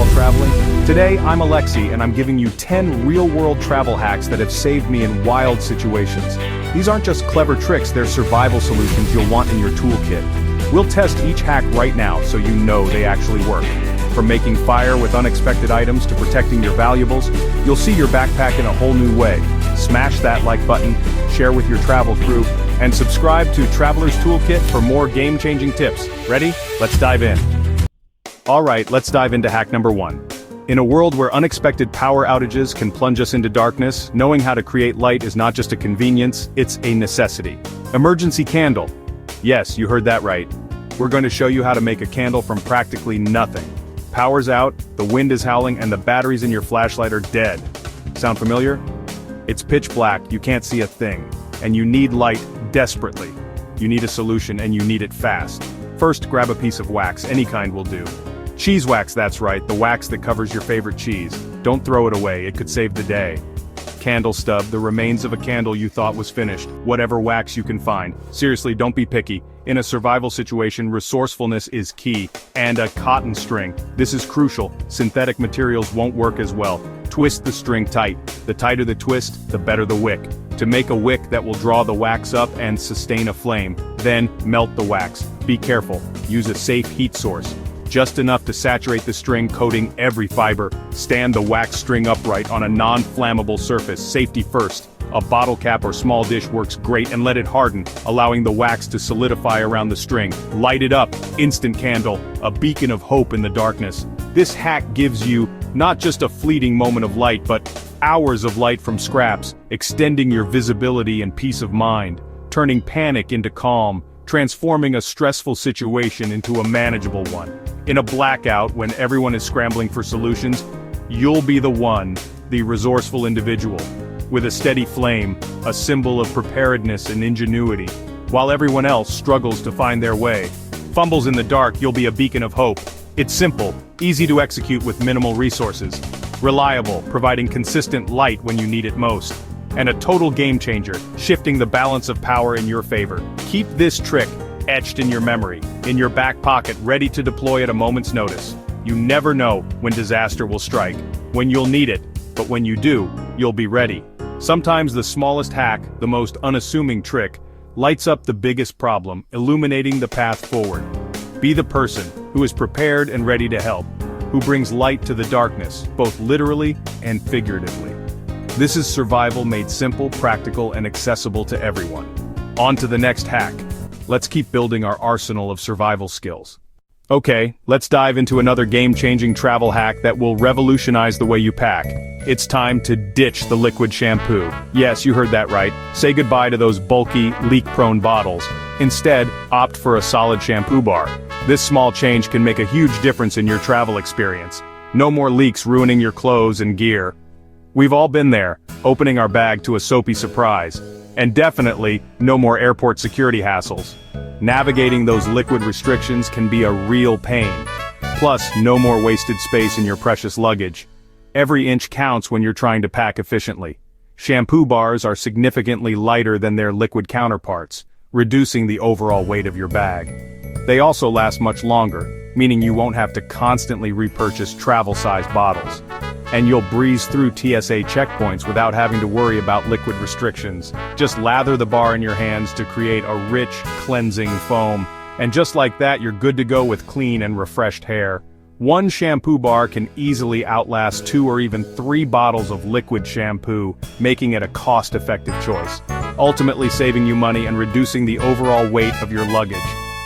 while traveling? Today, I'm Alexi and I'm giving you 10 real-world travel hacks that have saved me in wild situations. These aren't just clever tricks, they're survival solutions you'll want in your toolkit. We'll test each hack right now so you know they actually work. From making fire with unexpected items to protecting your valuables, you'll see your backpack in a whole new way. Smash that like button, share with your travel crew, and subscribe to Traveler's Toolkit for more game-changing tips. Ready? Let's dive in. Alright, let's dive into hack number 1. In a world where unexpected power outages can plunge us into darkness, knowing how to create light is not just a convenience, it's a necessity. Emergency candle. Yes, you heard that right. We're going to show you how to make a candle from practically nothing. Power's out, the wind is howling, and the batteries in your flashlight are dead. Sound familiar? It's pitch black, you can't see a thing. And you need light desperately. You need a solution and you need it fast. First, grab a piece of wax, any kind will do. Cheese wax, that's right, the wax that covers your favorite cheese. Don't throw it away, it could save the day. Candle stub, the remains of a candle you thought was finished. Whatever wax you can find. Seriously, don't be picky. In a survival situation, resourcefulness is key. And a cotton string. This is crucial. Synthetic materials won't work as well. Twist the string tight. The tighter the twist, the better the wick. To make a wick that will draw the wax up and sustain a flame, then melt the wax. Be careful, use a safe heat source. Just enough to saturate the string, coating every fiber. Stand the wax string upright on a non-flammable surface, safety first. A bottle cap or small dish works great, and let it harden, allowing the wax to solidify around the string. Light it up, instant candle, a beacon of hope in the darkness. This hack gives you not just a fleeting moment of light, but hours of light from scraps, extending your visibility and peace of mind, turning panic into calm, transforming a stressful situation into a manageable one. In a blackout, when everyone is scrambling for solutions, you'll be the one, the resourceful individual. With a steady flame, a symbol of preparedness and ingenuity. While everyone else struggles to find their way. Fumbles in the dark, you'll be a beacon of hope. It's simple, easy to execute with minimal resources. Reliable, providing consistent light when you need it most. And a total game changer, shifting the balance of power in your favor. Keep this trick etched in your memory, in your back pocket, ready to deploy at a moment's notice. You never know when disaster will strike, when you'll need it, but when you do, you'll be ready. Sometimes the smallest hack, the most unassuming trick, lights up the biggest problem, illuminating the path forward. Be the person who is prepared and ready to help, who brings light to the darkness, both literally and figuratively. This is survival made simple, practical, and accessible to everyone. On to the next hack. Let's keep building our arsenal of survival skills. Okay, let's dive into another game-changing travel hack that will revolutionize the way you pack. It's time to ditch the liquid shampoo. Yes, you heard that right. Say goodbye to those bulky, leak-prone bottles. Instead, opt for a solid shampoo bar. This small change can make a huge difference in your travel experience. No more leaks ruining your clothes and gear. We've all been there, opening our bag to a soapy surprise. And definitely, no more airport security hassles. Navigating those liquid restrictions can be a real pain. Plus, no more wasted space in your precious luggage. Every inch counts when you're trying to pack efficiently. Shampoo bars are significantly lighter than their liquid counterparts, reducing the overall weight of your bag. They also last much longer, meaning you won't have to constantly repurchase travel-sized bottles. And you'll breeze through TSA checkpoints without having to worry about liquid restrictions. Just lather the bar in your hands to create a rich, cleansing foam. And just like that, you're good to go with clean and refreshed hair. One shampoo bar can easily outlast 2 or even 3 bottles of liquid shampoo, making it a cost-effective choice. Ultimately saving you money and reducing the overall weight of your luggage.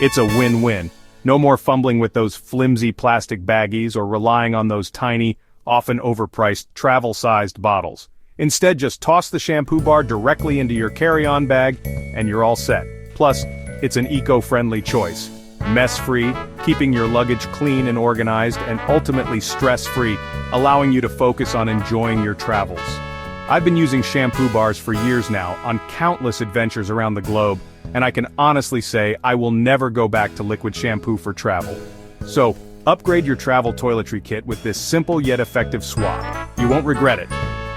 It's a win-win. No more fumbling with those flimsy plastic baggies or relying on those tiny, often overpriced, travel-sized bottles. Instead, just toss the shampoo bar directly into your carry-on bag, and you're all set. Plus, it's an eco-friendly choice. Mess-free, keeping your luggage clean and organized, and ultimately stress-free, allowing you to focus on enjoying your travels. I've been using shampoo bars for years now, on countless adventures around the globe, and I can honestly say I will never go back to liquid shampoo for travel. So, upgrade your travel toiletry kit with this simple yet effective swap. You won't regret it.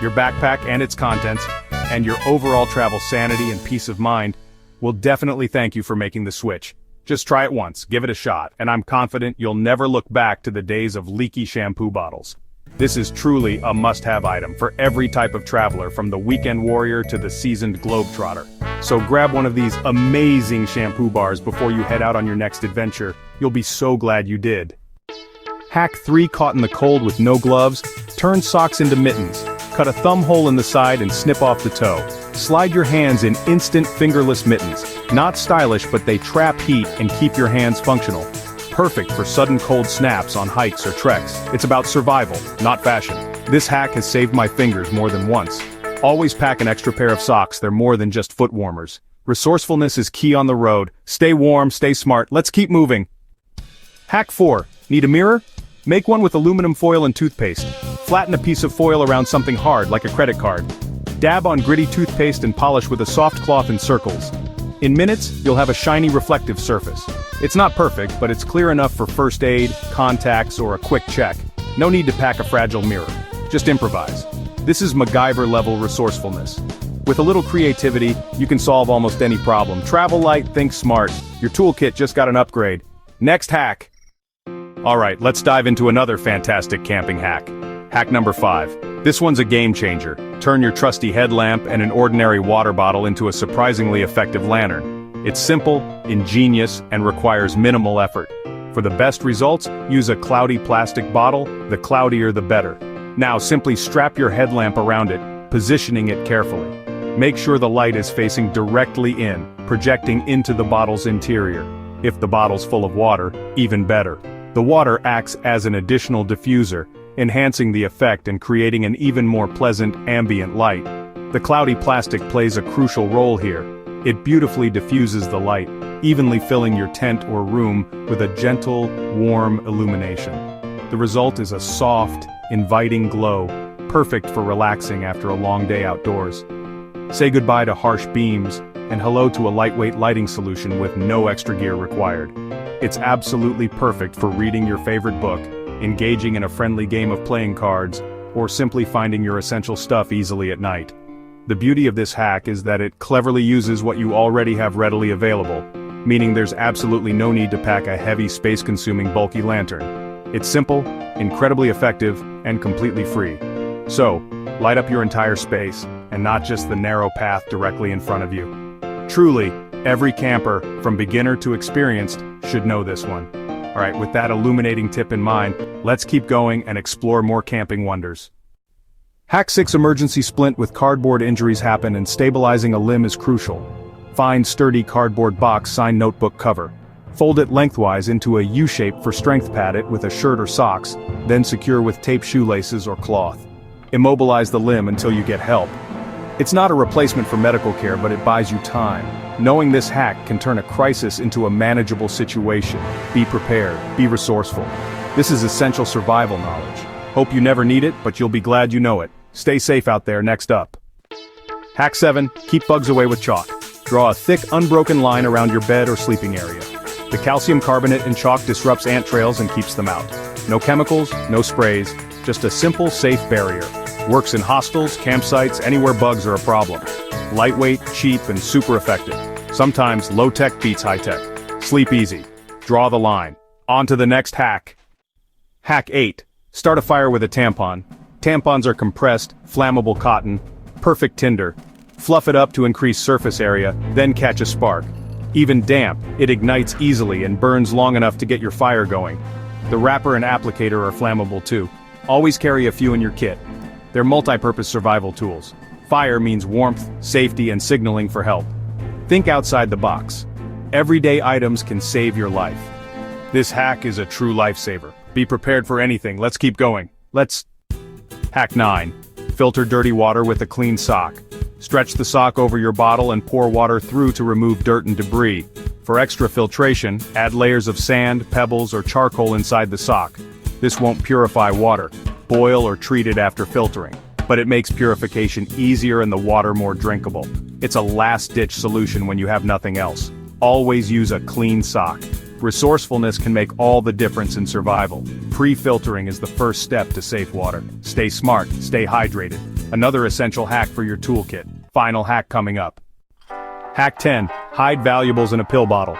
Your backpack and its contents, and your overall travel sanity and peace of mind, will definitely thank you for making the switch. Just try it once, give it a shot, and I'm confident you'll never look back to the days of leaky shampoo bottles. This is truly a must-have item for every type of traveler, from the weekend warrior to the seasoned globetrotter. So grab one of these amazing shampoo bars before you head out on your next adventure. You'll be so glad you did. Hack 3: caught in the cold with no gloves. Turn socks into mittens. Cut a thumb hole in the side and snip off the toe. Slide your hands in instant fingerless mittens. Not stylish, but they trap heat and keep your hands functional. Perfect for sudden cold snaps on hikes or treks. It's about survival, not fashion. This hack has saved my fingers more than once. Always pack an extra pair of socks, they're more than just foot warmers. Resourcefulness is key on the road. Stay warm, stay smart, let's keep moving. Hack 4: need a mirror? Make one with aluminum foil and toothpaste. Flatten a piece of foil around something hard, like a credit card. Dab on gritty toothpaste and polish with a soft cloth in circles. In minutes, you'll have a shiny reflective surface. It's not perfect, but it's clear enough for first aid, contacts, or a quick check. No need to pack a fragile mirror. Just improvise. This is MacGyver-level resourcefulness. With a little creativity, you can solve almost any problem. Travel light, think smart. Your toolkit just got an upgrade. Next hack. Alright, let's dive into another fantastic camping hack. Hack number 5. This one's a game changer. Turn your trusty headlamp and an ordinary water bottle into a surprisingly effective lantern. It's simple, ingenious, and requires minimal effort. For the best results, use a cloudy plastic bottle, the cloudier the better. Now simply strap your headlamp around it, positioning it carefully. Make sure the light is facing directly in, projecting into the bottle's interior. If the bottle's full of water, even better. The water acts as an additional diffuser, enhancing the effect and creating an even more pleasant ambient light. The cloudy plastic plays a crucial role here. It beautifully diffuses the light, evenly filling your tent or room with a gentle, warm illumination. The result is a soft, inviting glow, perfect for relaxing after a long day outdoors. Say goodbye to harsh beams, and hello to a lightweight lighting solution with no extra gear required. It's absolutely perfect for reading your favorite book, engaging in a friendly game of playing cards, or simply finding your essential stuff easily at night. The beauty of this hack is that it cleverly uses what you already have readily available, meaning there's absolutely no need to pack a heavy, space-consuming, bulky lantern. It's simple, incredibly effective, and completely free. So, light up your entire space, and not just the narrow path directly in front of you. Truly, every camper, from beginner to experienced, should know this one. Alright, with that illuminating tip in mind, let's keep going and explore more camping wonders. Hack 6: emergency splint. With cardboard, injuries happen and stabilizing a limb is crucial. Find sturdy cardboard box signed notebook cover. Fold it lengthwise into a U shape for strength. Pad it with a shirt or socks, then secure with tape, shoelaces, or cloth. Immobilize the limb until you get help. It's not a replacement for medical care, but it buys you time. Knowing this hack can turn a crisis into a manageable situation. Be prepared, be resourceful. This is essential survival knowledge. Hope you never need it, but you'll be glad you know it. Stay safe out there. Next up. Hack 7: keep bugs away with chalk. Draw a thick, unbroken line around your bed or sleeping area. The calcium carbonate in chalk disrupts ant trails and keeps them out. No chemicals, no sprays, just a simple, safe barrier. Works in hostels, campsites, anywhere bugs are a problem. Lightweight, cheap, and super effective. Sometimes low-tech beats high-tech. Sleep easy. Draw the line. On to the next hack. Hack 8: start a fire with a tampon. Tampons are compressed, flammable cotton, perfect tinder. Fluff it up to increase surface area, then catch a spark. Even damp, it ignites easily and burns long enough to get your fire going. The wrapper and applicator are flammable too. Always carry a few in your kit. They're multi-purpose survival tools. Fire means warmth, safety, and signaling for help. Think outside the box. Everyday items can save your life. This hack is a true lifesaver. Be prepared for anything. Let's keep going. Hack 9: filter dirty water with a clean sock. Stretch the sock over your bottle and pour water through to remove dirt and debris. For extra filtration, add layers of sand, pebbles, or charcoal inside the sock. This won't purify water, boil or treat it after filtering, but it makes purification easier and the water more drinkable. It's a last-ditch solution when you have nothing else. Always use a clean sock. Resourcefulness can make all the difference in survival. Pre-filtering is the first step to safe water. Stay smart, stay hydrated. Another essential hack for your toolkit. Final hack coming up. Hack 10: hide valuables in a pill bottle.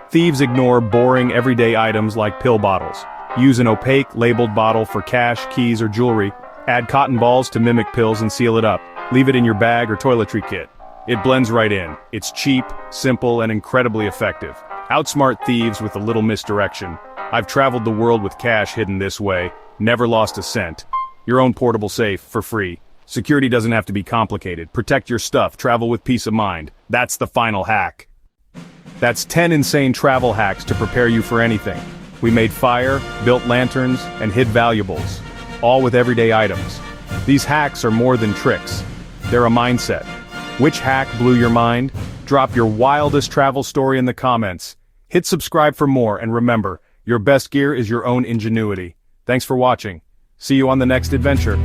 Thieves ignore boring everyday items like pill bottles. Use an opaque, labeled bottle for cash, keys, or jewelry. Add cotton balls to mimic pills and seal it up. Leave it in your bag or toiletry kit. It blends right in. It's cheap, simple, and incredibly effective. Outsmart thieves with a little misdirection. I've traveled the world with cash hidden this way, never lost a cent. Your own portable safe, for free. Security doesn't have to be complicated. Protect your stuff, travel with peace of mind. That's the final hack. That's 10 insane travel hacks to prepare you for anything. We made fire, built lanterns, and hid valuables. All with everyday items. These hacks are more than tricks. They're a mindset. Which hack blew your mind? Drop your wildest travel story in the comments. Hit subscribe for more, and remember, your best gear is your own ingenuity. Thanks for watching. See you on the next adventure.